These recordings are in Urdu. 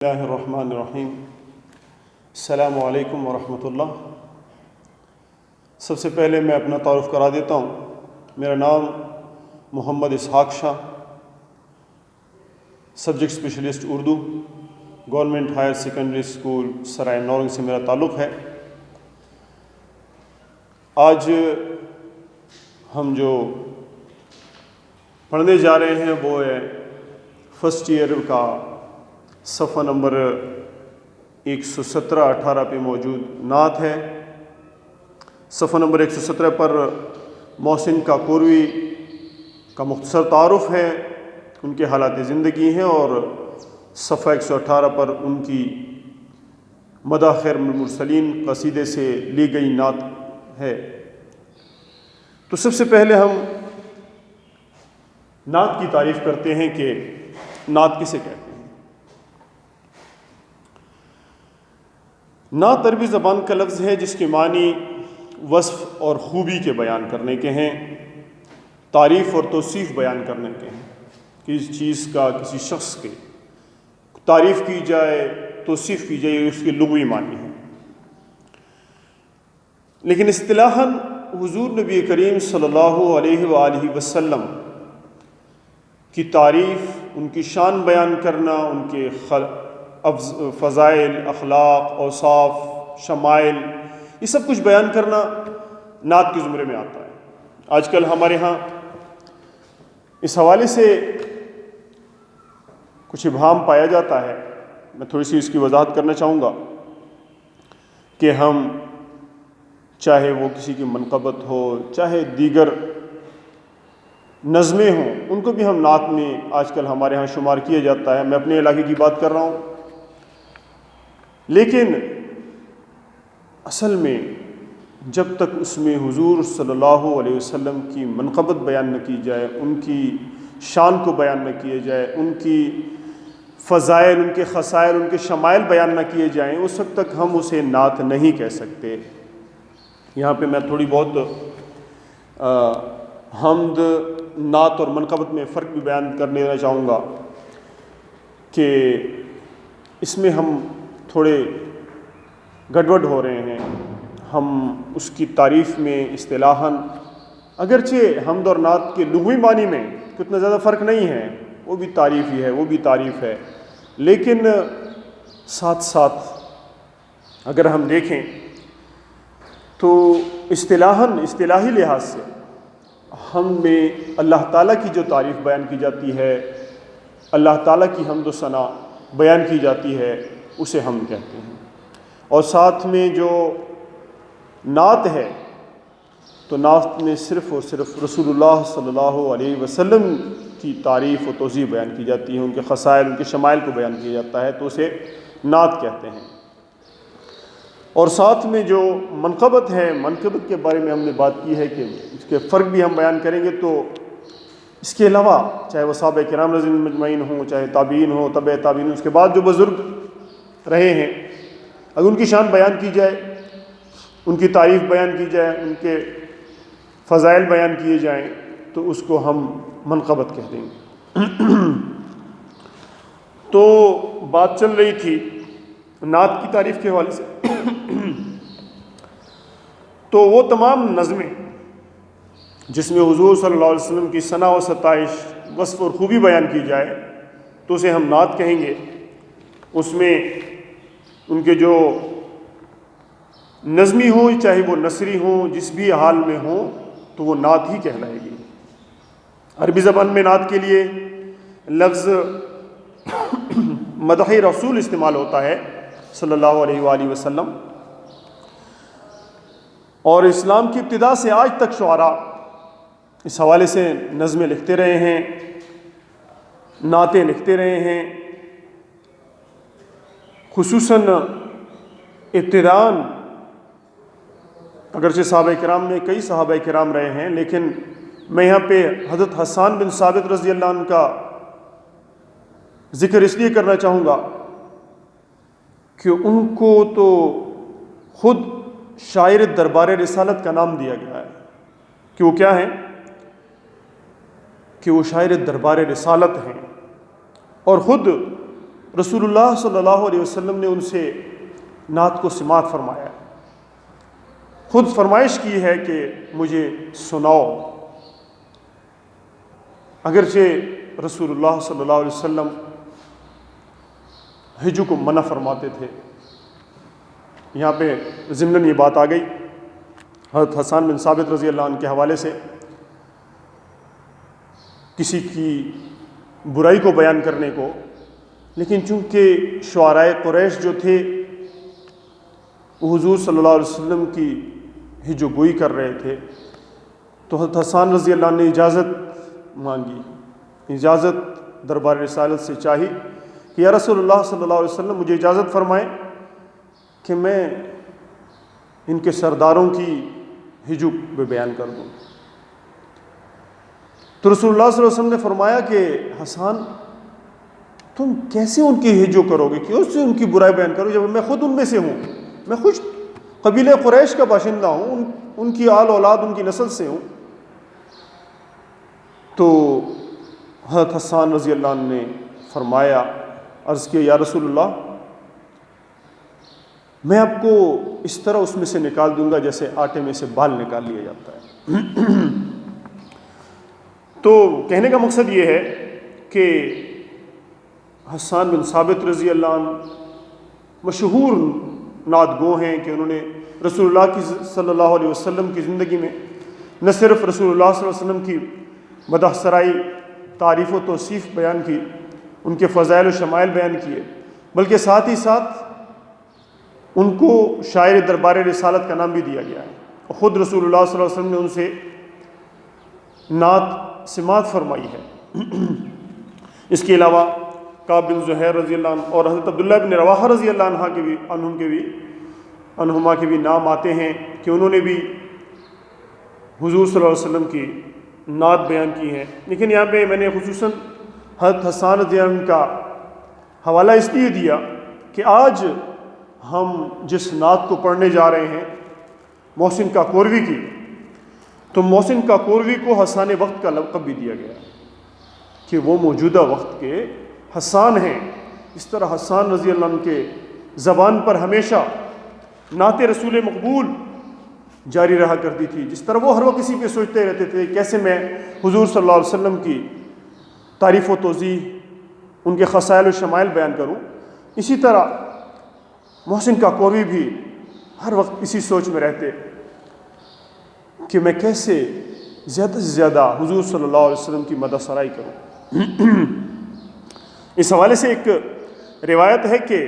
اللہ الرحمن الرحیم۔ السلام علیکم ورحمۃ اللہ۔ سب سے پہلے میں اپنا تعارف کرا دیتا ہوں۔ میرا نام Mohammad Ishaq Shah, subject specialist Urdu, government higher secondary school Sarai Naurang سے میرا تعلق ہے۔ آج ہم جو پڑھنے جا رہے ہیں وہ ہے فرسٹ ایئر کا صفحہ نمبر 117-18 پہ موجود نعت ہے۔ صفحہ نمبر 117 پر محسن کاکوروی کا مختصر تعارف ہے، ان کے حالات زندگی ہیں، اور صفحہ 118 پر ان کی مدح خیر المرسلین قصیدے سے لی گئی نعت ہے۔ تو سب سے پہلے ہم نعت کی تعریف کرتے ہیں کہ نعت کسے کہتے ہیں۔ نعت عربی زبان کا لفظ ہے جس کے معنی وصف اور خوبی کے بیان کرنے کے ہیں، تعریف اور توصیف بیان کرنے کے ہیں۔ کسی چیز کا، کسی شخص کے تعریف کی جائے، توصیف کی جائے، اس کے لغوی معنی ہیں۔ لیکن اصطلاحاً حضور نبی کریم صلی اللہ علیہ وآلہ وسلم کی تعریف، ان کی شان بیان کرنا، ان کے فضائل، اخلاق، اوصاف، شمائل، یہ سب کچھ بیان کرنا نعت کے زمرے میں آتا ہے۔ آج کل ہمارے ہاں اس حوالے سے کچھ ابہام پایا جاتا ہے۔ میں تھوڑی سی اس کی وضاحت کرنا چاہوں گا کہ ہم چاہے وہ کسی کی منقبت ہو، چاہے دیگر نظمیں ہوں، ان کو بھی ہم نعت میں آج کل ہمارے ہاں شمار کیا جاتا ہے۔ میں اپنے علاقے کی بات کر رہا ہوں، لیکن اصل میں جب تک اس میں حضور صلی اللہ علیہ وسلم کی منقبت بیان نہ کی جائے، ان کی شان کو بیان نہ کیا جائے، ان کی فضائل، ان کے خصائل، ان کے شمائل بیان نہ کیے جائیں، اس وقت تک ہم اسے نعت نہیں کہہ سکتے۔ یہاں پہ میں تھوڑی بہت حمد، نعت اور منقبت میں فرق بھی بیان کرنے دینا چاہوں گا کہ اس میں ہم تھوڑے گڑبڑ ہو رہے ہیں۔ ہم اس کی تعریف میں اصطلاحاً اگرچہ حمد اور نعت کے لغوی معنی میں کتنا زیادہ فرق نہیں ہے، وہ بھی تعریف ہی ہے، وہ بھی تعریف ہے، لیکن ساتھ ساتھ اگر ہم دیکھیں تو اصطلاحی لحاظ سے ہم میں اللہ تعالیٰ کی جو تعریف بیان کی جاتی ہے، اللہ تعالیٰ کی حمد و ثنا بیان کی جاتی ہے، اسے ہم کہتے ہیں۔ اور ساتھ میں جو نعت ہے، تو نعت میں صرف اور صرف رسول اللہ صلی اللہ علیہ وسلم کی تعریف و توصیف بیان کی جاتی ہے، ان کے خصائل، ان کے شمائل کو بیان کیا جاتا ہے، تو اسے نعت کہتے ہیں۔ اور ساتھ میں جو منقبت ہے، منقبت کے بارے میں ہم نے بات کی ہے کہ اس کے فرق بھی ہم بیان کریں گے۔ تو اس کے علاوہ چاہے وہ صحابہ کرام رضی اللہ عنہم مجمعین ہوں، چاہے تابعین ہوں، تبع تابعین، اس کے بعد جو بزرگ رہے ہیں، اگر ان کی شان بیان کی جائے، ان کی تعریف بیان کی جائے، ان کے فضائل بیان کیے جائیں، تو اس کو ہم منقبت کہہ دیں گے۔ تو بات چل رہی تھی نعت کی تعریف کے حوالے سے۔ تو وہ تمام نظمیں جس میں حضور صلی اللہ علیہ وسلم کی ثنا و ستائش، وصف اور خوبی بیان کی جائے، تو اسے ہم نعت کہیں گے۔ اس میں ان کے جو نظمی ہوں، چاہے وہ نثری ہوں، جس بھی حال میں ہوں، تو وہ نعت ہی کہلائے گی۔ عربی زبان میں نعت کے لیے لفظ مدح رسول استعمال ہوتا ہے صلی اللہ علیہ وآلہ وسلم، اور اسلام کی ابتدا سے آج تک شعراء اس حوالے سے نظمیں لکھتے رہے ہیں، نعتیں لکھتے رہے ہیں۔ خصوصاً ابتداءً اگرچہ صحابہ کرام میں کئی صحابہ کرام رہے ہیں، لیکن میں یہاں پہ حضرت حسان بن ثابت رضی اللہ عنہ کا ذکر اس لیے کرنا چاہوں گا کہ ان کو تو خود شاعر دربار رسالت کا نام دیا گیا ہے۔ کہ وہ کیا ہیں؟ کہ وہ شاعر دربار رسالت ہیں، اور خود رسول اللہ صلی اللہ علیہ وسلم نے ان سے نعت کو سماعت فرمایا، خود فرمائش کی ہے کہ مجھے سناؤ، اگرچہ رسول اللہ صلی اللہ علیہ وسلم ہجو کو منع فرماتے تھے۔ یہاں پہ ضمناً یہ بات آ گئی حضرت حسان بن ثابت رضی اللہ عنہ کے حوالے سے، کسی کی برائی کو بیان کرنے کو، لیکن چونکہ شعراء قریش جو تھے وہ حضور صلی اللہ علیہ وسلم کی ہجو گوئی کر رہے تھے، تو حضرت حسان رضی اللہ عنہ نے اجازت مانگی، اجازت دربار رسالت سے چاہی کہ یا رسول اللہ صلی اللہ علیہ وسلم مجھے اجازت فرمائیں کہ میں ان کے سرداروں کی ہجو پہ بیان کر دوں۔ تو رسول اللہ صلی اللہ علیہ وسلم نے فرمایا کہ حسان تم کیسے ان کی ہجو کرو گے، کیوں سے ان کی برائی بیان کرو جب میں خود ان میں سے ہوں، میں خود قبیلہ قریش کا باشندہ ہوں، ان کی آل اولاد ان کی نسل سے ہوں۔ تو حضرت حسان رضی اللہ عنہ نے فرمایا، عرض کیا یا رسول اللہ میں آپ کو اس طرح اس میں سے نکال دوں گا جیسے آٹے میں سے بال نکال لیا جاتا ہے۔ تو کہنے کا مقصد یہ ہے کہ حسان بن ثابت رضی اللہ عنہ مشہور نعت گو ہیں کہ انہوں نے رسول اللہ کی صلی اللہ علیہ وسلم کی زندگی میں نہ صرف رسول اللہ صلی اللہ علیہ وسلم کی مدح سرائی، تعریف و توصیف بیان کی، ان کے فضائل و شمائل بیان کیے، بلکہ ساتھ ہی ساتھ ان کو شاعر دربار رسالت کا نام بھی دیا گیا ہے، اور خود رسول اللہ صلی اللہ علیہ وسلم نے ان سے نعت سماعت فرمائی ہے۔ اس کے علاوہ کعب بن زہیر رضی اللہ عنہ اور حضرت عبداللہ بن رواحہ رضی اللہ عنہما کے بھی نام آتے ہیں کہ انہوں نے بھی حضور صلی اللہ علیہ وسلم کی نعت بیان کی ہے۔ لیکن یہاں پہ میں نے خصوصاً حضرت حسان رضی اللہ عنہ کا حوالہ اس لیے دیا کہ آج ہم جس نعت کو پڑھنے جا رہے ہیں محسن کاکوروی کی، تو محسن کاکوروی کو حسان وقت کا لقب بھی دیا گیا کہ وہ موجودہ وقت کے حسان ہیں۔ اس طرح حسان رضی اللہ عنہ کے زبان پر ہمیشہ نعت رسول مقبول جاری رہا کرتی تھی، جس طرح وہ ہر وقت اسی پہ سوچتے رہتے تھے کیسے میں حضور صلی اللہ علیہ وسلم کی تعریف و توضیح، ان کے خصائل و شمائل بیان کروں، اسی طرح محسن کاکوروی بھی ہر وقت اسی سوچ میں رہتے کہ میں کیسے زیادہ سے زیادہ حضور صلی اللہ علیہ وسلم کی مدح سرائی کروں۔ اس حوالے سے ایک روایت ہے کہ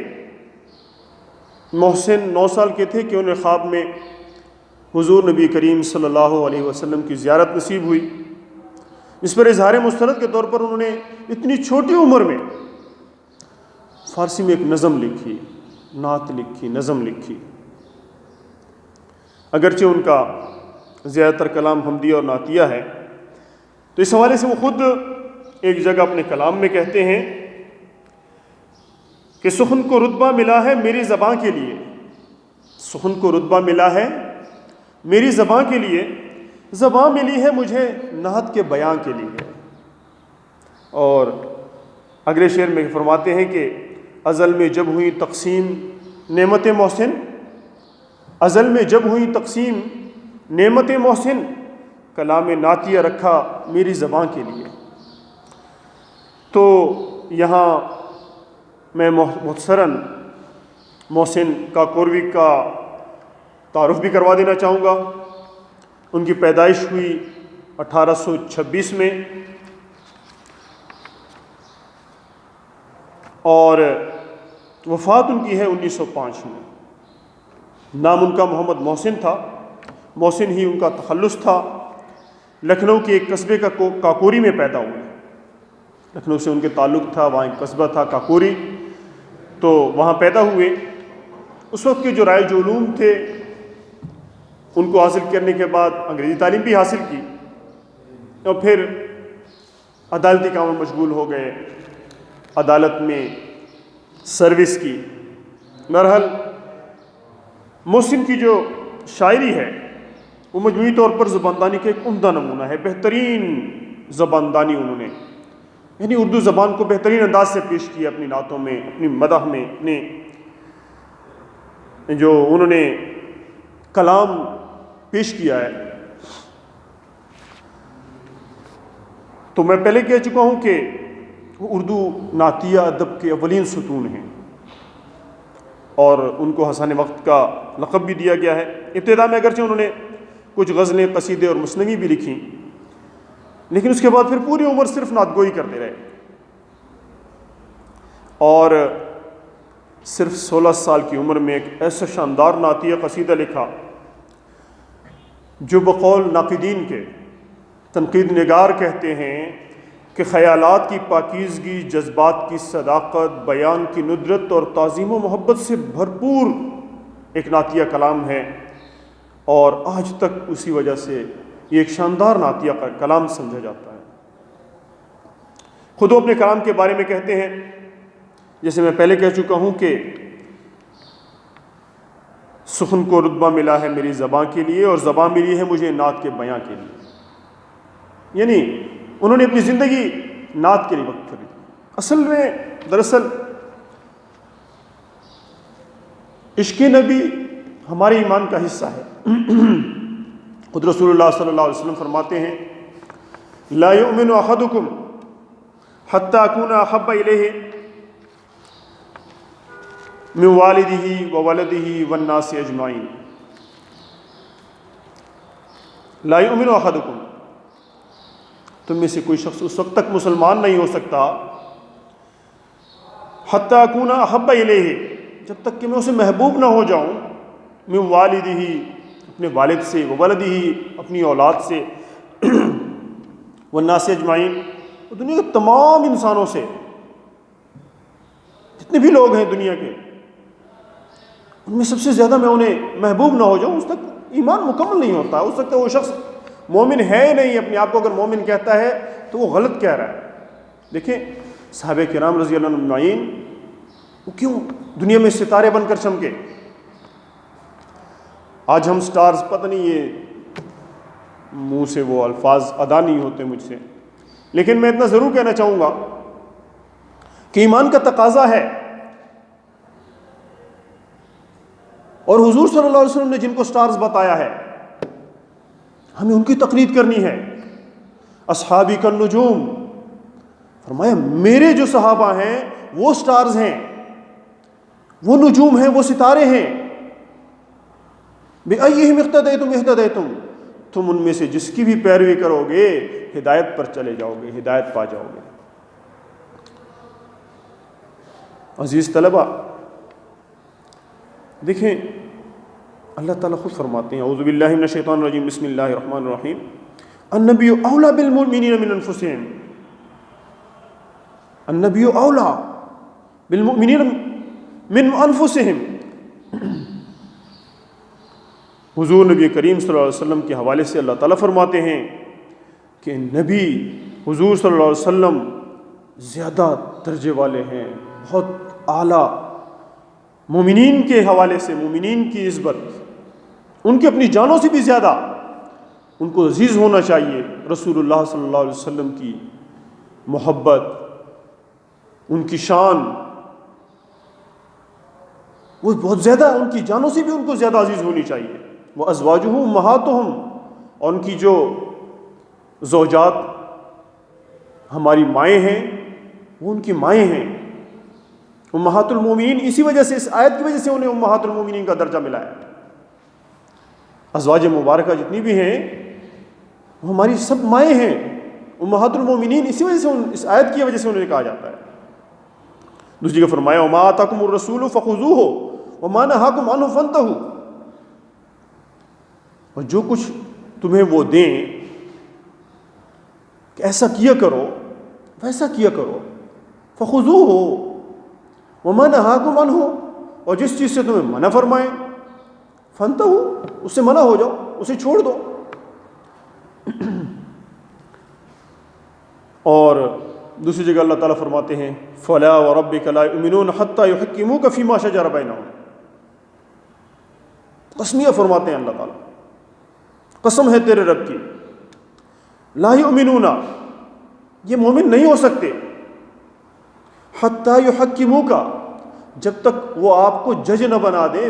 محسن 9 سال کے تھے کہ انہیں خواب میں حضور نبی کریم صلی اللہ علیہ وسلم کی زیارت نصیب ہوئی، اس پر اظہار مستند کے طور پر انہوں نے اتنی چھوٹی عمر میں فارسی میں ایک نظم لکھی، نعت لکھی، نظم لکھی۔ اگرچہ ان کا زیادہ تر کلام حمدیہ اور نعتیہ ہے، تو اس حوالے سے وہ خود ایک جگہ اپنے کلام میں کہتے ہیں کہ سخن کو رتبہ ملا ہے میری زباں کے لیے، سخن کو رتبہ ملا ہے میری زباں کے لیے، زباں ملی ہے مجھے نعت کے بیان کے لیے۔ اور اگلے شعر میں فرماتے ہیں کہ ازل میں جب ہوئی تقسیم نعمت محسن، ازل میں جب ہوئی تقسیم نعمت محسن، کلام نعتیہ رکھا میری زباں کے لیے۔ تو یہاں میں مختصراً محسن کاکوروی کا تعارف بھی کروا دینا چاہوں گا۔ ان کی پیدائش ہوئی 1826 میں، اور وفات ان کی ہے 1905 میں۔ نام ان کا محمد محسن تھا، محسن ہی ان کا تخلص تھا۔ لکھنؤ کے ایک قصبے کا کاکوری میں پیدا ہوئے، لکھنؤ سے ان کے تعلق تھا، وہاں ایک قصبہ تھا کاکوری، تو وہاں پیدا ہوئے۔ اس وقت کے جو رائج علوم تھے ان کو حاصل کرنے کے بعد انگریزی تعلیم بھی حاصل کی، اور پھر عدالتی کاموں میں مشغول ہو گئے، عدالت میں سروس کی۔ بہرحال محسن کی جو شاعری ہے وہ مجموعی طور پر زباندانی کا ایک عمدہ نمونہ ہے، بہترین زباندانی انہوں نے یعنی اردو زبان کو بہترین انداز سے پیش کیا اپنی نعتوں میں، اپنی مدح میں، اپنے جو انہوں نے کلام پیش کیا ہے۔ تو میں پہلے کہہ چکا ہوں کہ اردو نعتیہ ادب کے اولین ستون ہیں، اور ان کو حسن وقت کا لقب بھی دیا گیا ہے۔ ابتدا میں اگرچہ انہوں نے کچھ غزلیں، قصیدے اور مثنوی بھی لکھیں، لیکن اس کے بعد پھر پوری عمر صرف نعت گوئی کرتے رہے، اور صرف 16 سال کی عمر میں ایک ایسا شاندار نعتیہ قصیدہ لکھا جو بقول ناقدین کے، تنقید نگار کہتے ہیں کہ خیالات کی پاکیزگی، جذبات کی صداقت، بیان کی ندرت اور تعظیم و محبت سے بھرپور ایک نعتیہ کلام ہے، اور آج تک اسی وجہ سے یہ ایک شاندار نعتیہ کلام سمجھا جاتا ہے۔ خود وہ اپنے کلام کے بارے میں کہتے ہیں، جیسے میں پہلے کہہ چکا ہوں کہ سخن کو رتبہ ملا ہے میری زباں کے لیے، اور زباں ملی ہے مجھے نعت کے بیاں کے لیے۔ یعنی انہوں نے اپنی زندگی نعت کے لیے وقف کر دی۔ اصل میں دراصل عشق نبی ہمارے ایمان کا حصہ ہے۔ خود رسول اللہ صلی اللہ علیہ وسلم فرماتے ہیں، لا یؤمن احدکم حتی اکون احب الیہ من والدہ وولدہ والناس اجمعین۔ لا یؤمن احدکم، تم میں سے کوئی شخص اس وقت تک مسلمان نہیں ہو سکتا حتی اکون احب الیہ، جب تک کہ میں اسے محبوب نہ ہو جاؤں، من والدہ، اپنے والد سے، وولدہ، اپنی اولاد سے، والناس اجمعین، دنیا کے تمام انسانوں سے، جتنے بھی لوگ ہیں دنیا کے، ان میں سب سے زیادہ میں انہیں محبوب نہ ہو جاؤں، اس تک ایمان مکمل نہیں ہوتا۔ اس وقت وہ شخص مومن ہے ہی نہیں۔ اپنے آپ کو اگر مومن کہتا ہے تو وہ غلط کہہ رہا ہے۔ دیکھیں صحابہ کرام رضی اللہ عنہم اجمعین وہ کیوں دنیا میں ستارے بن کر چمکے۔ آج ہم سٹارز، پتہ نہیں، یہ منہ سے وہ الفاظ ادا نہیں ہوتے مجھ سے، لیکن میں اتنا ضرور کہنا چاہوں گا کہ ایمان کا تقاضا ہے، اور حضور صلی اللہ علیہ وسلم نے جن کو سٹارز بتایا ہے ہمیں ان کی تقلید کرنی ہے۔ اصحابی کالنجوم، فرمایا میرے جو صحابہ ہیں وہ سٹارز ہیں، وہ نجوم ہیں، وہ ستارے ہیں۔ بِأَيِّهِمْ اقْتَدَيْتُمْ اهْتَدَيْتُمْ، تم ان میں سے جس کی بھی پیروی کرو گے ہدایت پر چلے جاؤ گے، ہدایت پا جاؤ گے۔ عزیز طلبہ، دیکھیں اللہ تعالیٰ خود فرماتے ہیں، اعوذ باللہ من الشیطان الرجیم، بسم اللہ الرحمن الرحیم، النبی اولیٰ بالمؤمنین من انفسہم، النبی اولیٰ بالمؤمنین من انفسہم۔ حضور نبی کریم صلی اللہ علیہ وسلم کے حوالے سے اللہ تعالیٰ فرماتے ہیں کہ نبی حضور صلی اللہ علیہ وسلم زیادہ درجے والے ہیں، بہت اعلیٰ، مومنین کے حوالے سے، مومنین کی نسبت ان کی اپنی جانوں سے بھی زیادہ ان کو عزیز ہونا چاہیے۔ رسول اللہ صلی اللہ علیہ وسلم کی محبت، ان کی شان، وہ بہت زیادہ، ان کی جانوں سے بھی ان کو زیادہ عزیز ہونی چاہیے۔ وَأَزْوَاجُهُ أُمَّهَاتُهُمْ، اور ان کی جو زوجات ہماری مائیں ہیں وہ ان کی مائیں ہیں، امہات المومنین۔ اسی وجہ سے، اس آیت کی وجہ سے انہیں امہات المومنین کا درجہ ملا ہے۔ ازواج مبارکہ جتنی بھی ہیں وہ ہماری سب مائیں ہیں، امہات المومنین، اسی وجہ سے اس آیت کی وجہ سے انہیں کہا جاتا ہے۔ دوسری جگہ فرمایا وَمَا آتَاكُمُ الرَّسُولُ فَخُذُوهُ وَمَا نَهَاكُمْ عَنْهُ فَانْتَهُوا، اور جو کچھ تمہیں وہ دیں کہ ایسا کیا کرو ویسا کیا کرو، فَخُذُوهُ وَمَا نَهَاكُمْ عَنْهُ، اور جس چیز سے تمہیں منع فرمائیں فَانْتَهُوا، اس سے منع ہو جاؤ، اسے چھوڑ دو۔ اور دوسری جگہ اللہ تعالیٰ فرماتے ہیں فَلَا وَرَبِّكَ لَا يُؤْمِنُونَ حَتَّى يُحَكِّمُوكَ فِيمَا شَجَرَ بَيْنَهُمْ، قسمیہ فرماتے ہیں اللہ تعالیٰ، قسم ہے تیرے رب کی، لا یؤمنون، یہ مومن نہیں ہو سکتے، حتی یحکموک، جب تک وہ آپ کو جج نہ بنا دیں،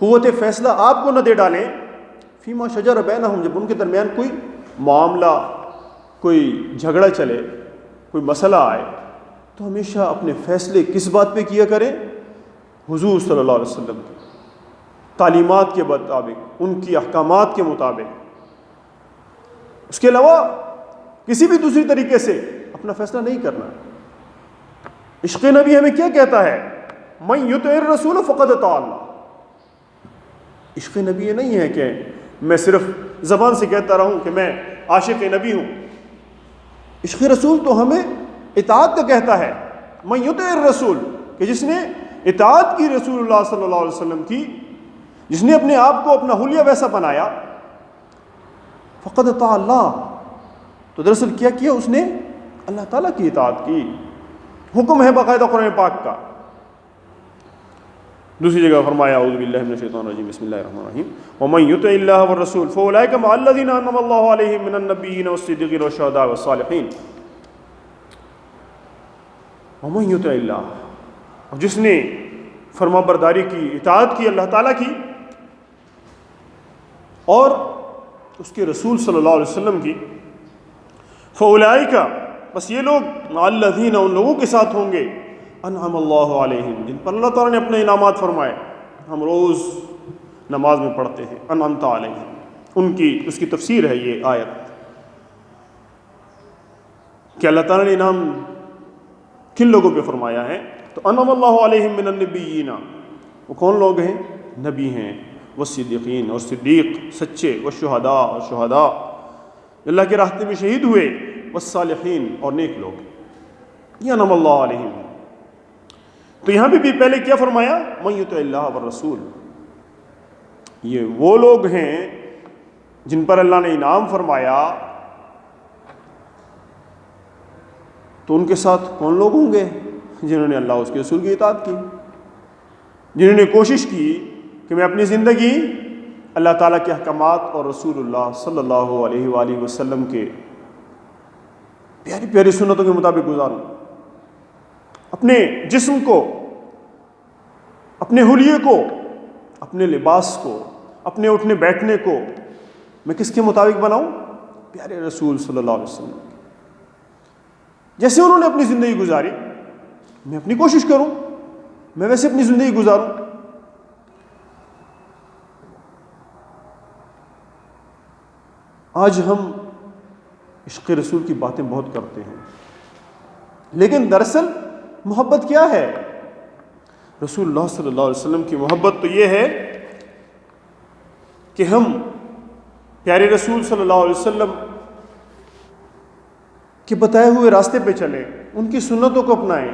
قوت فیصلہ آپ کو نہ دے ڈالیں، فیما شجر بینہم، جب ان کے درمیان کوئی معاملہ، کوئی جھگڑا چلے، کوئی مسئلہ آئے، تو ہمیشہ اپنے فیصلے کس بات پہ کیا کریں؟ حضور صلی اللہ علیہ وسلم کی تعلیمات کے مطابق، ان کی احکامات کے مطابق، اس کے علاوہ کسی بھی دوسری طریقے سے اپنا فیصلہ نہیں کرنا۔ عشق نبی ہمیں کیا کہتا ہے؟ من یطع الرسول فقد اطاع اللہ۔ عشق نبی یہ نہیں ہے کہ میں صرف زبان سے کہتا رہوں کہ میں عاشق نبی ہوں۔ عشق رسول تو ہمیں اطاعت کا کہتا ہے۔ من یطع الرسول، کہ جس نے اطاعت کی رسول اللہ صلی اللہ علیہ وسلم کی، جس نے اپنے آپ کو اپنا حلیہ ویسا بنایا، فقد اطاع اللہ، تو دراصل کیا کیا اس نے؟ اللہ تعالیٰ کی اطاعت کی۔ حکم ہے باقاعدہ قرآن پاک کا۔ دوسری جگہ فرمایا اعوذ باللہ من الشیطان الرجیم بسم اللہ الرحمن الرحیم ومن یطع اللہ والرسول فاولئک مع الذین انعم اللہ علیہم من النبیین والصدیقین والشہداء والصالحین۔ ومن یطع اللہ، اور جس نے فرما برداری کی، اطاعت کی اللہ تعالیٰ کی اور اس کے رسول صلی اللہ علیہ وسلم کی، فاولئک، بس یہ لوگ مع الذین، ان لوگوں کے ساتھ ہوں گے، انعم اللہ علیہم، جن پر اللہ تعالیٰ نے اپنے انعامات فرمائے، ہم روز نماز میں پڑھتے ہیں انعمت علیہم، ان کی اس کی تفسیر ہے یہ آیت کہ اللہ تعالیٰ نے انعام کن لوگوں پہ فرمایا ہے؟ تو انعم اللہ علیہم من النبیین، وہ کون لوگ ہیں؟ نبی ہیں، والصدیقین، اور صدیق سچے، والشہداء، اور شہداء اللہ کے راستے میں شہید ہوئے، والصالحین، اور نیک لوگ، یہ انعم اللہ علیہم۔ تو یہاں بھی پہلے کیا فرمایا؟ من یطع اللہ والرسول، یہ وہ لوگ ہیں جن پر اللہ نے انعام فرمایا، تو ان کے ساتھ کون لوگ ہوں گے؟ جنہوں نے اللہ اس کے رسول کی اطاعت کی، جنہوں نے کوشش کی کہ میں اپنی زندگی اللہ تعالیٰ کے احکامات اور رسول اللہ صلی اللہ علیہ وآلہ وسلم کے پیاری پیاری سنتوں کے مطابق گزاروں، اپنے جسم کو، اپنے حلیے کو، اپنے لباس کو، اپنے اٹھنے بیٹھنے کو میں کس کے مطابق بناؤں؟ پیارے رسول صلی اللہ علیہ وسلم، جیسے انہوں نے اپنی زندگی گزاری میں اپنی کوشش کروں میں ویسے اپنی زندگی گزاروں۔ آج ہم عشق رسول کی باتیں بہت کرتے ہیں، لیکن دراصل محبت کیا ہے؟ رسول اللہ صلی اللہ علیہ وسلم کی محبت تو یہ ہے کہ ہم پیارے رسول صلی اللہ علیہ وسلم کے بتائے ہوئے راستے پہ چلیں، ان کی سنتوں کو اپنائیں،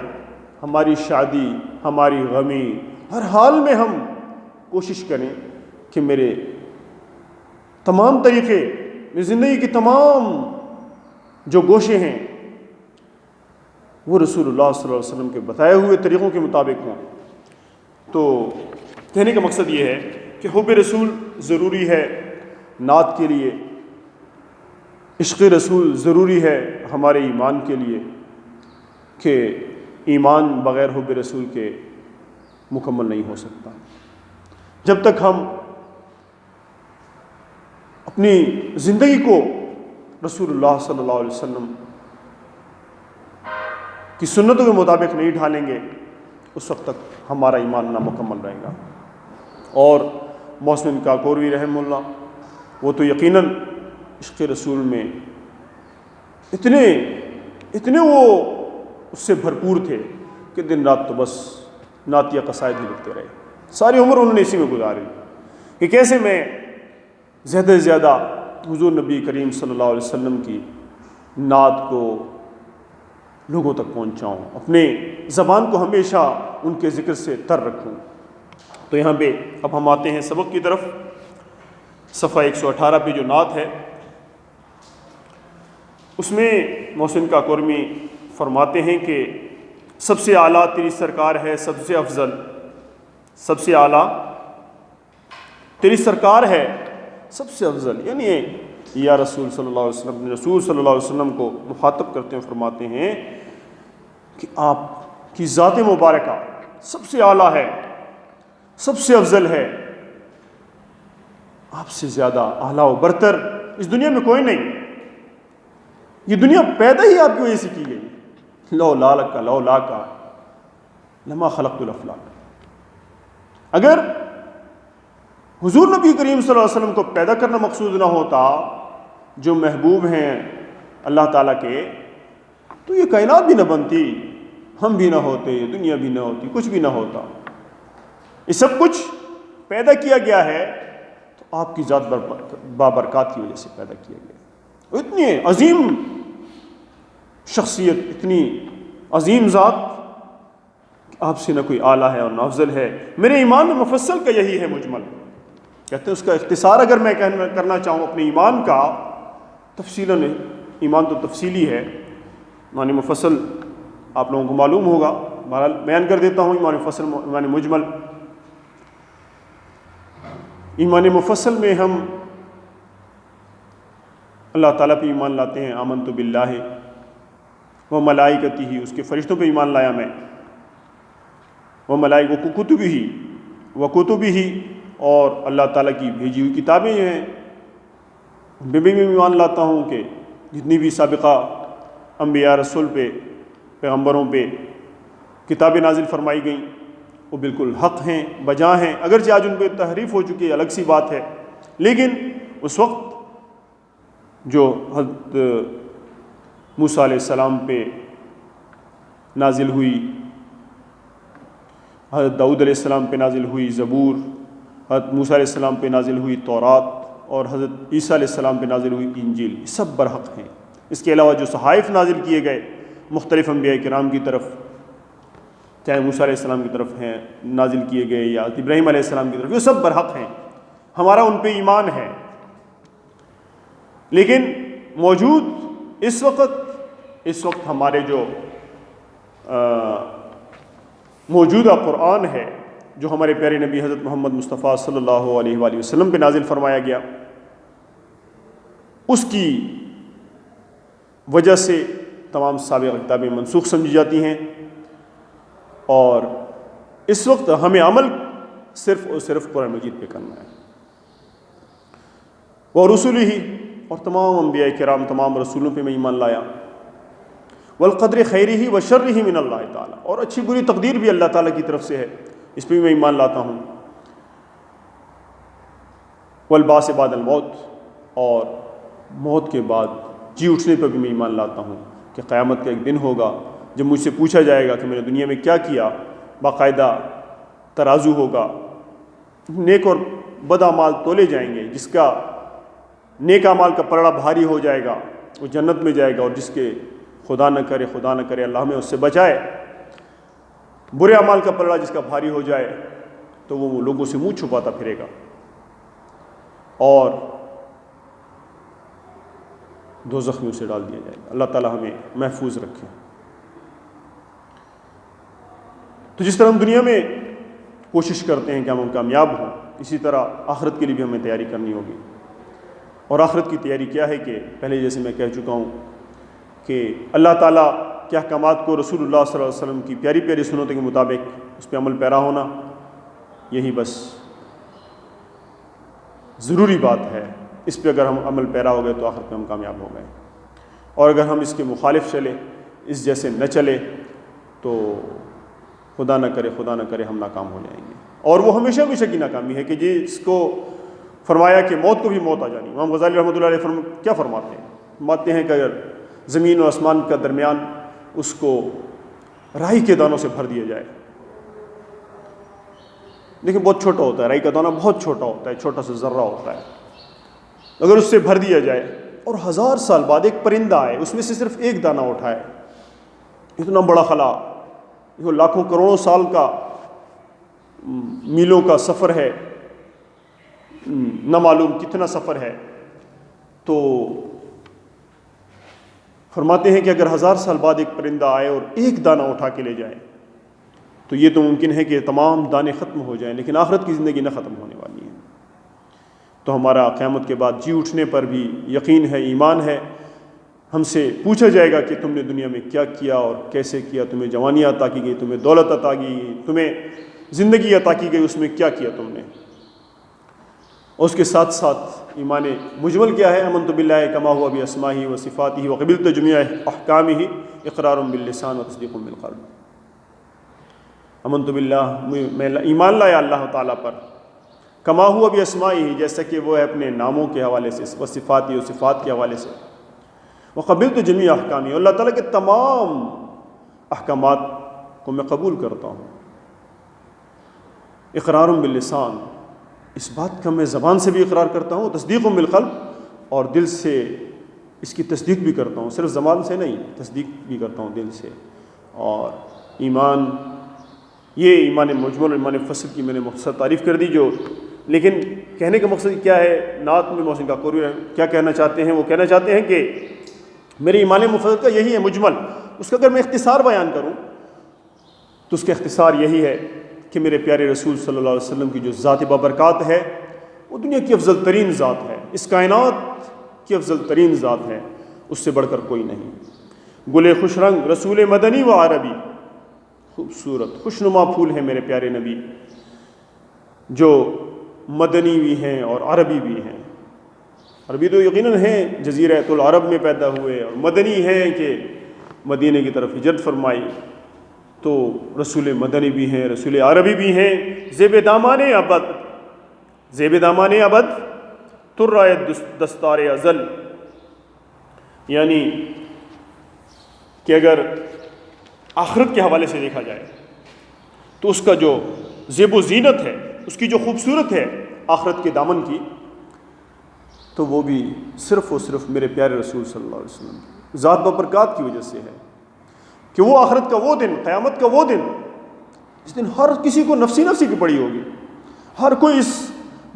ہماری شادی، ہماری غمی، ہر حال میں ہم کوشش کریں کہ میرے تمام طریقے، میری زندگی کی تمام جو گوشے ہیں وہ رسول اللہ صلی اللہ علیہ وسلم کے بتائے ہوئے طریقوں کے مطابق ہوں۔ تو کہنے کا مقصد یہ ہے کہ حب رسول ضروری ہے نعت کے لیے، عشق رسول ضروری ہے ہمارے ایمان کے لیے، کہ ایمان بغیر حب رسول کے مکمل نہیں ہو سکتا۔ جب تک ہم اپنی زندگی کو رسول اللہ صلی اللہ علیہ وسلم کی سنتوں کے مطابق نہیں ڈھالیں گے، اس وقت تک ہمارا ایمان نامکمل رہے گا۔ اور محسن کاکوروی رحمہ اللہ، وہ تو یقیناً عشق رسول میں اتنے وہ اس سے بھرپور تھے کہ دن رات تو بس نعتیہ قصائد ہی لکھتے رہے، ساری عمر انہوں نے اسی میں گزاری کہ کیسے میں زیادہ سے زیادہ حضور نبی کریم صلی اللہ علیہ وسلم کی نعت کو لوگوں تک پہنچاؤں، اپنے زبان کو ہمیشہ ان کے ذکر سے تر رکھوں۔ تو یہاں پہ اب ہم آتے ہیں سبق کی طرف۔ صفحہ 118 پہ جو نعت ہے اس میں محسن کاکوروی فرماتے ہیں کہ سب سے اعلیٰ تیری سرکار ہے، سب سے افضل، سب سے اعلیٰ تیری سرکار ہے سب سے افضل، یعنی یا رسول صلی اللہ علیہ وسلم، رسول صلی اللہ علیہ وسلم کو مخاطب کرتے ہیں، فرماتے ہیں کہ آپ کی ذات مبارکہ سب سے اعلیٰ ہے، سب سے افضل ہے، آپ سے زیادہ اعلیٰ و برتر اس دنیا میں کوئی نہیں. یہ دنیا پیدا ہی آپ کی وجہ سے کی گئی. لولا کا لما خلقت الافلاک. اگر حضور نبی کریم صلی اللہ علیہ وسلم کو پیدا کرنا مقصود نہ ہوتا، جو محبوب ہیں اللہ تعالیٰ کے، تو یہ کائنات بھی نہ بنتی، ہم بھی نہ ہوتے، دنیا بھی نہ ہوتی، کچھ بھی نہ ہوتا. یہ سب کچھ پیدا کیا گیا ہے تو آپ کی ذات بابرکات کی وجہ سے پیدا کیا گیا. اتنی عظیم شخصیت، اتنی عظیم ذات، آپ سے نہ کوئی اعلیٰ ہے اور نہ افضل ہے. میرے ایمان میں مفصل کا یہی ہے مجمل. کہتے ہیں اس کا اختصار اگر میں کرنا چاہوں اپنے ایمان کا، تفصیلاً، ایمان تو تفصیلی ہے، معنی مفصل آپ لوگوں کو معلوم ہوگا، بہرحال بیان کر دیتا ہوں. ایمان مفصل، ایمان مجمل. ایمان مفصل میں ہم اللہ تعالیٰ پہ ایمان لاتے ہیں. آمنت باللہ و ملائکتہ، اس کے فرشتوں پہ ایمان لایا میں. و کتبہ، اور اللہ تعالیٰ کی بھیجی ہوئی کتابیں ہیں، ان پہ بھی میں ایمان لاتا ہوں کہ جتنی بھی سابقہ انبیاء رسول پہ، پیغمبروں پہ کتابیں نازل فرمائی گئیں وہ بالکل حق ہیں، بجا ہیں. اگرچہ آج ان پہ تحریف ہو چکی ہے، الگ سی بات ہے، لیکن اس وقت جو حضرت موسیٰ علیہ السلام پہ نازل ہوئی، حضرت داؤد علیہ السلام پہ نازل ہوئی زبور، حضرت موسیٰ علیہ السلام پہ نازل ہوئی تورات، اور حضرت عیسیٰ علیہ السلام پہ نازل ہوئی انجیل، یہ سب برحق ہیں. اس کے علاوہ جو صحائف نازل کیے گئے مختلف انبیاء کرام کی طرف، چاہے موسیٰ علیہ السلام کی طرف ہیں نازل کیے گئے یا ابراہیم علیہ السلام کی طرف، یہ سب برحق ہیں. ہمارا ان پہ ایمان ہے. لیکن موجود اس وقت ہمارے جو موجودہ قرآن ہے، جو ہمارے پیارے نبی حضرت محمد مصطفیٰ صلی اللہ علیہ وآلہ وسلم پہ نازل فرمایا گیا، اس کی وجہ سے تمام سابقہ کتابیں منسوخ سمجھی جاتی ہیں، اور اس وقت ہمیں عمل صرف اور صرف قرآن مجید پہ کرنا ہے. وَرُسُلِهِ، اور تمام انبیاء کرام، تمام رسولوں پہ میں ایمان لایا. وَالْقَدْرِ خَيْرِهِ وَشَرِّهِ مِنَ اللَّهِ تعالیٰ، اور اچھی بری تقدیر بھی اللہ تعالیٰ کی طرف سے ہے، اس پہ بھی میں ایمان لاتا ہوں. وَالْبَعْثِ بَعْدَ الْمَوْتِ، اور موت کے بعد جی اٹھنے پر بھی میں ایمان لاتا ہوں کہ قیامت کا ایک دن ہوگا جب مجھ سے پوچھا جائے گا کہ میں نے دنیا میں کیا کیا. باقاعدہ ترازو ہوگا، نیک اور بد اعمال تولے جائیں گے. جس کا نیک اعمال کا پلڑا بھاری ہو جائے گا وہ جنت میں جائے گا، اور جس کے خدا نہ کرے اللہ ہمیں اس سے بچائے، برے اعمال کا پلڑا جس کا بھاری ہو جائے تو وہ لوگوں سے منہ چھپاتا پھرے گا اور دوزخ میں اسے ڈال دیا جائے گا. اللہ تعالیٰ ہمیں محفوظ رکھے. تو جس طرح ہم دنیا میں کوشش کرتے ہیں کہ ہم کامیاب ہوں، اسی طرح آخرت کے لیے بھی ہمیں تیاری کرنی ہوگی. اور آخرت کی تیاری کیا ہے کہ پہلے جیسے میں کہہ چکا ہوں کہ اللہ تعالیٰ کے احکامات کو رسول اللہ صلی اللہ علیہ وسلم کی پیاری پیاری سنتوں کے مطابق اس پہ عمل پیرا ہونا، یہی بس ضروری بات ہے. اس پہ اگر ہم عمل پیرا ہو گئے تو آخرت میں ہم کامیاب ہو گئے. اور اگر ہم اس کے مخالف چلے، اس جیسے نہ چلے، تو خدا نہ کرے ہم ناکام ہو جائیں گے. اور وہ ہمیشہ کی ناکامی ہے کہ جس کو فرمایا کہ موت کو بھی موت آ جانی. امام غزالی رحمۃ اللہ علیہ کیا فرماتے ہیں کہ اگر زمین اور آسمان کا درمیان اس کو رائی کے دانوں سے بھر دیا جائے، لیکن بہت چھوٹا ہوتا ہے، رائی کا دانہ بہت چھوٹا ہوتا ہے، چھوٹا سا ذرہ ہوتا ہے، اگر اس سے بھر دیا جائے اور 1000 سال بعد ایک پرندہ آئے اس میں سے صرف ایک دانہ اٹھائے، اتنا بڑا خلا، یہ لاکھوں کروڑوں سال کا میلوں کا سفر ہے، نہ معلوم کتنا سفر ہے. تو فرماتے ہیں کہ اگر 1000 سال بعد ایک پرندہ آئے اور ایک دانہ اٹھا کے لے جائے تو یہ تو ممکن ہے کہ تمام دانے ختم ہو جائیں، لیکن آخرت کی زندگی نہ ختم ہونے والی ہے. تو ہمارا قیامت کے بعد جی اٹھنے پر بھی یقین ہے، ایمان ہے ہم سے پوچھا جائے گا کہ تم نے دنیا میں کیا کیا اور کیسے کیا، تمہیں جوانی عطا کی گئی، تمہیں دولت عطا کی گئی، تمہیں زندگی عطا کی گئی، اس میں کیا کیا تم نے۔ اور اس کے ساتھ ساتھ ایمان مجمل کیا ہے؟ آمنت باللہ کما ہوا باسمائہ و صفاتہ وقبلت جمیع احکامہ اقرار باللسان و تصدیق بالقلب۔ آمنت باللہ، میں ایمان لایا اللہ تعالیٰ پر، کما ہوا باسمائہ، جیسا کہ وہ ہے اپنے ناموں کے حوالے سے، و صفاتہ و صفات کے حوالے سے، وقبلت جمیع احکامہ، اللہ تعالیٰ کے تمام احکامات کو میں قبول کرتا ہوں۔ اقرار باللسان، اس بات کا میں زبان سے بھی اقرار کرتا ہوں، تصدیق بالقلب، اور دل سے اس کی تصدیق بھی کرتا ہوں، صرف زبان سے نہیں، تصدیق بھی کرتا ہوں دل سے۔ اور ایمان، یہ ایمان مجمل، ایمان فصل کی میں نے مختصر تعریف کر دی، لیکن کہنے کا مقصد کیا ہے؟ نعت میں محسن کاکوری کیا کہنا چاہتے ہیں؟ وہ کہنا چاہتے ہیں کہ میرے ایمان مفصل کا یہی ہے مجمل۔ اس کا اگر میں اختصار بیان کروں تو اس کا اختصار یہی ہے کہ میرے پیارے رسول صلی اللہ علیہ وسلم کی جو ذات بابرکات ہے، وہ دنیا کی افضل ترین ذات ہے، اس کائنات کی افضل ترین ذات ہے، اس سے بڑھ کر کوئی نہیں۔ گل خوش رنگ رسول مدنی و عربی، خوبصورت خوشنما پھول ہیں میرے پیارے نبی، جو مدنی بھی ہیں اور عربی بھی ہیں۔ عربی تو یقیناً ہیں، جزیرۃ العرب میں پیدا ہوئے، اور مدنی ہیں کہ مدینے کی طرف ہجرت فرمائی، تو رسول مدنی بھی ہیں، رسول عربی بھی ہیں۔ زیب دامان ابد، زیب دامان ابد ترائے دستار ازل، یعنی کہ اگر آخرت کے حوالے سے دیکھا جائے تو اس کا جو زیب و زینت ہے، اس کی جو خوبصورت ہے آخرت کے دامن کی، تو وہ بھی صرف و صرف میرے پیارے رسول صلی اللہ علیہ وسلم کی ذات بابرکات کی وجہ سے ہے، کہ وہ آخرت کا وہ دن، قیامت کا وہ دن، اس دن ہر کسی کو نفسی نفسی کی پڑی ہوگی، ہر کوئی اس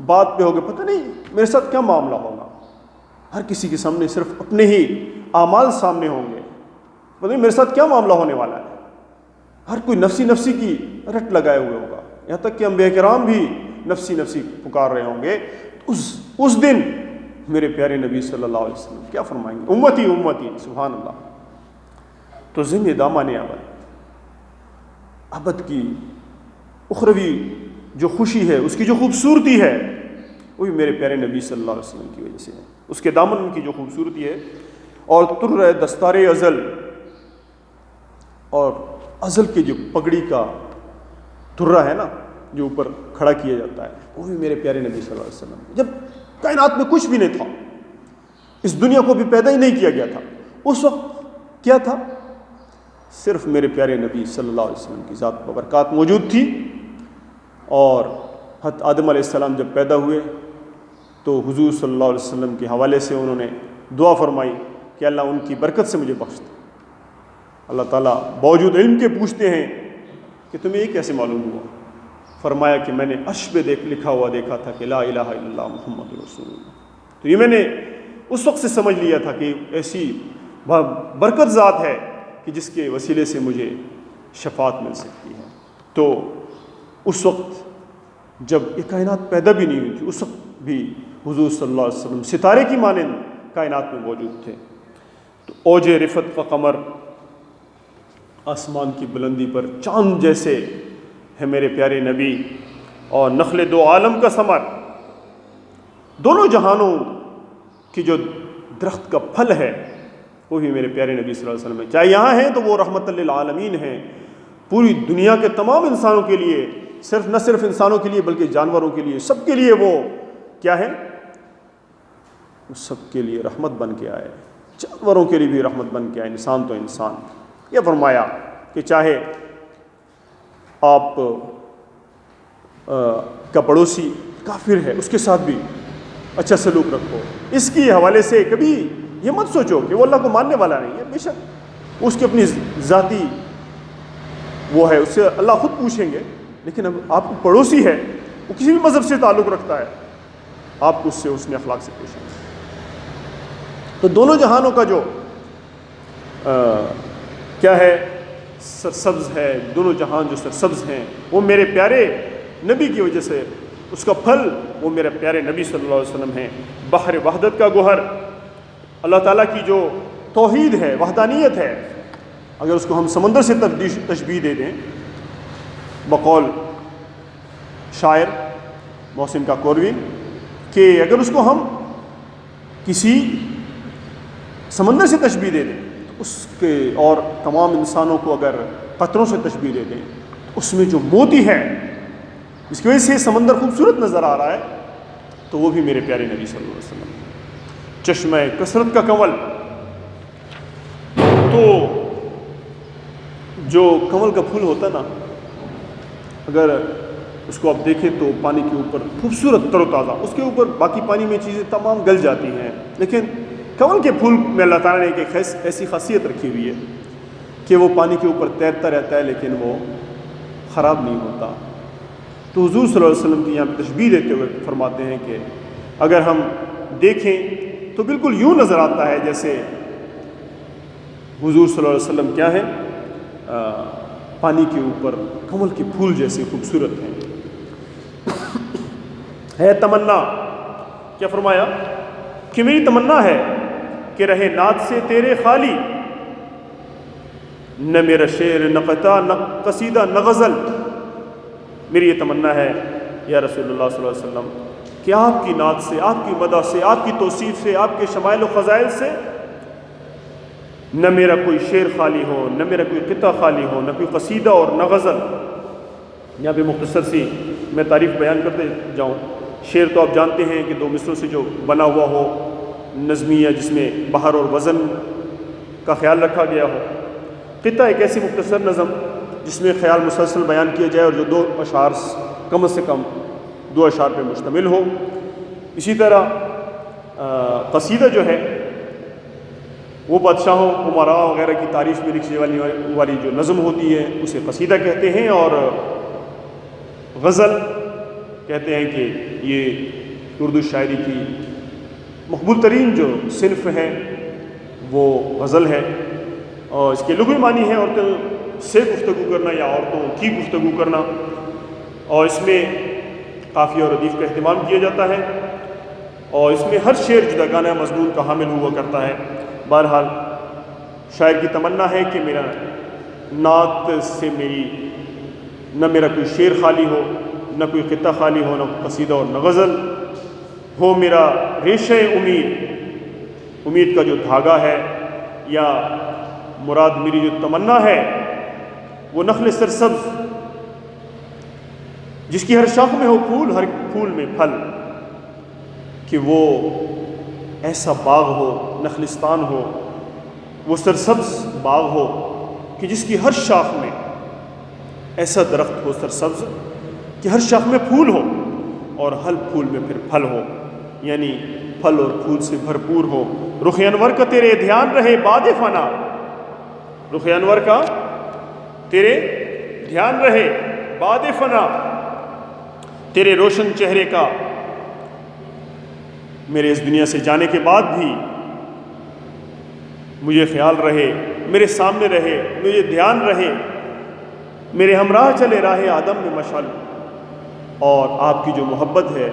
بات پہ ہوگا پتہ نہیں میرے ساتھ کیا معاملہ ہوگا، ہر کسی کے سامنے صرف اپنے ہی اعمال سامنے ہوں گے، پتہ نہیں میرے ساتھ کیا معاملہ ہونے والا ہے، ہر کوئی نفسی نفسی کی رٹ لگائے ہوئے ہوگا، یہاں تک کہ انبیاء کرام بھی نفسی نفسی پکار رہے ہوں گے۔ اس دن میرے پیارے نبی صلی اللہ علیہ وسلم کیا فرمائیں گے؟ امتی امتی، سبحان اللہ۔ تو ذمہ دامان ابد کی اخروی جو خوشی ہے، اس کی جو خوبصورتی ہے، وہ بھی میرے پیارے نبی صلی اللہ علیہ وسلم کی وجہ سے ہے، اس کے دامن کی جو خوبصورتی ہے۔ اور تر دستار ازل، اور ازل کے جو پگڑی کا ترہ ہے نا، جو اوپر کھڑا کیا جاتا ہے، وہ بھی میرے پیارے نبی صلی اللہ علیہ وسلم، جب کائنات میں کچھ بھی نہیں تھا، اس دنیا کو بھی پیدا ہی نہیں کیا گیا تھا، اس وقت کیا تھا؟ صرف میرے پیارے نبی صلی اللہ علیہ وسلم کی ذات بابرکات موجود تھی۔ اور حضرت آدم علیہ السلام جب پیدا ہوئے تو حضور صلی اللہ علیہ وسلم کے حوالے سے انہوں نے دعا فرمائی کہ اللہ ان کی برکت سے مجھے بخش دے۔ اللہ تعالیٰ باوجود علم کے پوچھتے ہیں کہ تمہیں یہ کیسے معلوم ہوا؟ فرمایا کہ میں نے عرش پہ لکھا ہوا دیکھا تھا کہ لا الہ الا اللہ محمد رسول اللہ، تو یہ میں نے اس وقت سے سمجھ لیا تھا کہ ایسی برکت ذات ہے کہ جس کے وسیلے سے مجھے شفاعت مل سکتی ہے۔ تو اس وقت جب یہ کائنات پیدا بھی نہیں ہوئی تھی، اس وقت بھی حضور صلی اللہ علیہ وسلم ستارے کی مانند کائنات میں موجود تھے۔ تو اوج رفت کا قمر، آسمان کی بلندی پر چاند جیسے ہے میرے پیارے نبی، اور نخل دو عالم کا ثمر، دونوں جہانوں کی جو درخت کا پھل ہے وہ بھی میرے پیارے نبی صلی اللہ علیہ وسلم ہے۔ چاہے یہاں ہیں تو وہ رحمت للعالمین ہیں، پوری دنیا کے تمام انسانوں کے لیے، نہ صرف انسانوں کے لیے بلکہ جانوروں کے لیے، سب کے لیے وہ کیا ہے؟ وہ سب کے لیے رحمت بن کے آئے، جانوروں کے لیے بھی رحمت بن کے آئے، انسان تو انسان۔ یہ فرمایا کہ چاہے آپ کا پڑوسی کافر ہے، اس کے ساتھ بھی اچھا سلوک رکھو، اس کی حوالے سے کبھی یہ مت سوچو کہ وہ اللہ کو ماننے والا نہیں ہے، بے شک اس کی اپنی ذاتی وہ ہے، اس سے اللہ خود پوچھیں گے، لیکن اب آپ کو پڑوسی ہے، وہ کسی بھی مذہب سے تعلق رکھتا ہے، آپ کو اس سے حسن اخلاق سے پیش آئیں۔ تو دونوں جہانوں کا جو کیا ہے؟ سرسبز ہے، دونوں جہان جو سرسبز ہیں وہ میرے پیارے نبی کی وجہ سے، اس کا پھل وہ میرے پیارے نبی صلی اللہ علیہ وسلم ہیں۔ بحر وحدت کا گوہر، اللہ تعالیٰ کی جو توحید ہے، وحدانیت ہے، اگر اس کو ہم سمندر سے تشبیہ دے دیں، بقول شاعر محسن کاکوروی، کہ اگر اس کو ہم کسی سمندر سے تشبیہ دے دیں تو اس کے، اور تمام انسانوں کو اگر قطروں سے تشبیہ دے دیں، تو اس میں جو موتی ہے جس کی وجہ سے سمندر خوبصورت نظر آ رہا ہے، تو وہ بھی میرے پیارے نبی صلی اللہ علیہ وسلم، چشمہ کثرت کا کنول۔ تو جو کنول کا پھول ہوتا ہے نا، اگر اس کو آپ دیکھیں تو پانی کے اوپر خوبصورت تر و تازہ، اس کے اوپر باقی پانی میں چیزیں تمام گل جاتی ہیں، لیکن کنول کے پھول میں اللہ تعالیٰ نے ایک ایسی خاصیت رکھی ہوئی ہے کہ وہ پانی کے اوپر تیرتا رہتا ہے لیکن وہ خراب نہیں ہوتا۔ تو حضور صلی اللہ علیہ وسلم کی یہاں پہ تشبیہ دیتے ہوئے فرماتے ہیں کہ اگر ہم دیکھیں تو بالکل یوں نظر آتا ہے جیسے حضور صلی اللہ علیہ وسلم کیا ہے، پانی کے اوپر کمل کے پھول جیسے خوبصورت ہیں۔ ہے تمنا، کیا فرمایا کہ میری تمنا ہے کہ رہے نعت سے تیرے خالی، نہ میرا شعر نہ قطع نہ قصیدہ نہ غزل۔ میری یہ تمنا ہے یا رسول اللہ صلی اللہ علیہ وسلم کہ آپ کی نعت سے، آپ کی مدح سے، آپ کی توصیف سے، آپ کے شمائل و فضائل سے نہ میرا کوئی شعر خالی ہو، نہ میرا کوئی قطعہ خالی ہو، نہ کوئی قصیدہ اور نہ غزل۔ یہاں پہ مختصر سی میں تعریف بیان کرتے جاؤں۔ شعر تو آپ جانتے ہیں کہ دو مصروں سے جو بنا ہوا ہو، نظمیہ جس میں بحر اور وزن کا خیال رکھا گیا ہو۔ قطعہ ایک ایسی مختصر نظم جس میں خیال مسلسل بیان کیا جائے اور جو 2 اشعار کم سے کم 2 اشعار پہ مشتمل ہو۔ اسی طرح قصیدہ جو ہے وہ بادشاہوں، عمراء وغیرہ کی تعریف میں لکھنے والی جو نظم ہوتی ہے اسے قصیدہ کہتے ہیں، اور غزل کہتے ہیں کہ یہ اردو شاعری کی مقبول ترین جو صنف ہے وہ غزل ہے، اور اس کے لغوی معنی ہے عورتوں سے گفتگو کرنا یا عورتوں کی گفتگو کرنا، اور اس میں قافیہ اور ردیف کا اہتمام کیا جاتا ہے، اور اس میں ہر شعر جداگانہ مضمون کا حامل ہوا کرتا ہے۔ بہرحال شاعر کی تمنا ہے کہ میرا نعت سے نہ میرا کوئی شعر خالی ہو، نہ کوئی قطعہ خالی ہو، نہ قصیدہ اور نہ غزل ہو۔ میرا ریشہ امید کا جو دھاگا ہے، یا مراد میری جو تمنا ہے وہ نخل سرسبز جس کی ہر شاخ میں ہو پھول، ہر پھول میں پھل، کہ وہ ایسا باغ ہو، نخلستان ہو، وہ سرسبز باغ ہو کہ جس کی ہر شاخ میں ایسا درخت ہو سرسبز کہ ہر شاخ میں پھول ہو اور ہر پھول میں پھر پھل ہو، یعنی پھل اور پھول سے بھرپور ہو۔ رخ انور کا تیرے دھیان رہے بعد فنا، رخ انور کا تیرے دھیان رہے بعد فنا، تیرے روشن چہرے کا میرے اس دنیا سے جانے کے بعد بھی مجھے خیال رہے، میرے سامنے رہے، مجھے دھیان رہے، میرے ہمراہ چلے راہ آدم میں مشعل۔ اور آپ کی جو محبت ہے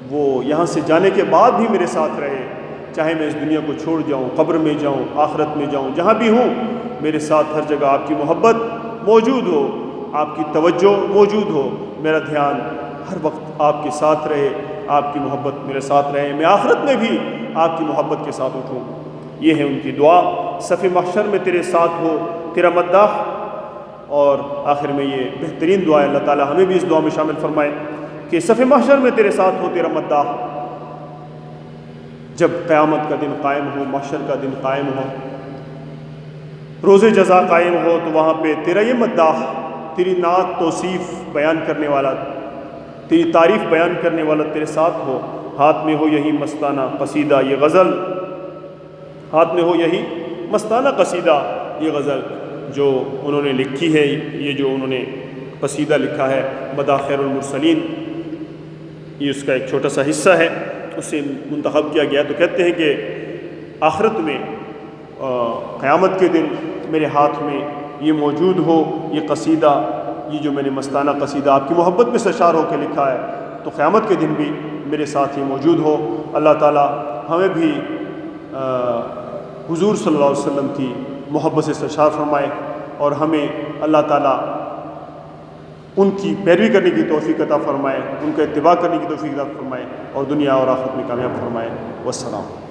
وہ یہاں سے جانے کے بعد بھی میرے ساتھ رہے، چاہے میں اس دنیا کو چھوڑ جاؤں، قبر میں جاؤں، آخرت میں جاؤں، جہاں بھی ہوں میرے ساتھ ہر جگہ آپ کی محبت موجود ہو، آپ کی توجہ موجود ہو، میرا دھیان ہر وقت آپ کے ساتھ رہے، آپ کی محبت میرے ساتھ رہے، میں آخرت میں بھی آپ کی محبت کے ساتھ اٹھوں۔ یہ ہے ان کی دعا۔ صف محشر میں تیرے ساتھ ہو تیرا مداح، اور آخر میں یہ بہترین دعا ہے، اللہ تعالیٰ ہمیں بھی اس دعا میں شامل فرمائے کہ صف محشر میں تیرے ساتھ ہو تیرا مداح، جب قیامت کا دن قائم ہو، محشر کا دن قائم ہو، روز جزا قائم ہو، تو وہاں پہ تیرا یہ مداح، تیری نعت توصیف بیان کرنے والا، تیری تعریف بیان کرنے والا تیرے ساتھ ہو، ہاتھ میں ہو یہی مستانہ قصیدہ یہ غزل، ہاتھ میں ہو یہی مستانہ قصیدہ یہ غزل جو انہوں نے لکھی ہے، یہ جو انہوں نے قصیدہ لکھا ہے مداح خیر المرسلین، یہ اس کا ایک چھوٹا سا حصہ ہے، اس سے منتخب کیا گیا۔ تو کہتے ہیں کہ آخرت میں قیامت کے دن میرے ہاتھ میں یہ موجود ہو، یہ قصیدہ، یہ جو میں نے مستانہ قصیدہ آپ کی محبت میں سرشار ہو کے لکھا ہے، تو قیامت کے دن بھی میرے ساتھ یہ موجود ہو۔ اللہ تعالیٰ ہمیں بھی حضور صلی اللہ علیہ وسلم کی محبت سے سرشار فرمائے، اور ہمیں اللہ تعالیٰ ان کی پیروی کرنے کی توفیق عطا فرمائے، ان کا اتباع کرنے کی توفیق عطا فرمائے، اور دنیا اور آخرت میں کامیاب فرمائے۔ والسلام۔